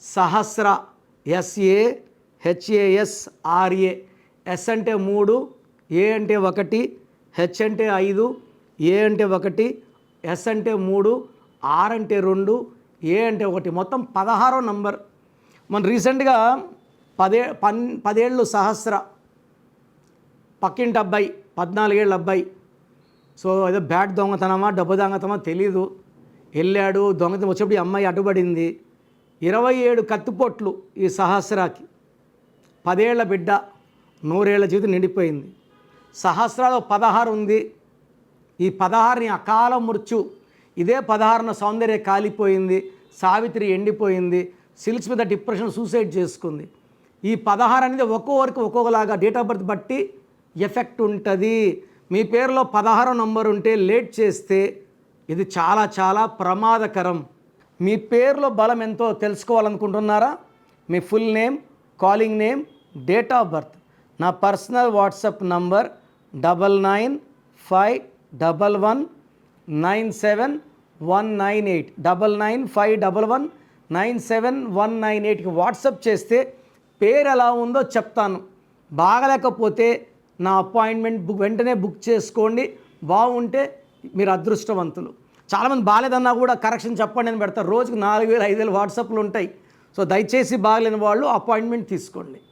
సహస్ర SAHASRA. Yes అంటే 3, ఏ అంటే 1, H అంటే 5, ఏ అంటే 1, ఎస్ అంటే 3, ఆర్ అంటే 2, ఏ అంటే 1, మొత్తం 16వ నంబర్. మన రీసెంట్గా 10 ఏళ్ళు సహస్ర, పక్కింటి అబ్బాయి 14 ఏళ్ళ అబ్బాయి. సో ఏదో బ్యాట్ దొంగతనమా డబ్బు దొంగతనమా తెలీదు, వెళ్ళాడు దొంగతనం. వచ్చేప్పుడు ఈ అమ్మాయి అడ్డుపడింది. 27 కత్తిపోట్లు ఈ సహస్రాకి. 10 ఏళ్ల బిడ్డ, 100 ఏళ్ల జీవితం నిండిపోయింది. సహస్రాలో 16 ఉంది. ఈ 16ని అకాల మృత్యు. ఇదే 16న సౌందర్య కాలిపోయింది, సావిత్రి ఎండిపోయింది, సిల్క్స్ మీద డిప్రెషన్, సూసైడ్ చేసుకుంది. ఈ 16 అనేది ఒక్కొక్కరికి ఒక్కొక్కలాగా డేట్ ఆఫ్ బర్త్ బట్టి ఎఫెక్ట్ ఉంటుంది. మీ పేరులో 16వ నంబర్ ఉంటే లేట్ చేస్తే ఇది చాలా చాలా ప్రమాదకరం. మీ పేరులో బలం ఎంతో తెలుసుకోవాలనుకుంటున్నారా? మీ full name, calling name, date of birth. నా పర్సనల్ వాట్సాప్ నంబర్ 9951197198 9951197198కి వాట్సాప్ చేస్తే పేరు ఎలా ఉందో చెప్తాను. బాగలేకపోతే నా అపాయింట్మెంట్ వెంటనే బుక్ చేసుకోండి. బాగుంటే మీరు అదృష్టవంతులు. చాలామంది బాగాలేదన్నా కూడా కరెక్షన్ చెప్పండి అని పెడతారు. రోజుకు 4000 5000 వాట్సాప్లు ఉంటాయి. సో దయచేసి బాగలేని వాళ్ళు అపాయింట్మెంట్ తీసుకోండి.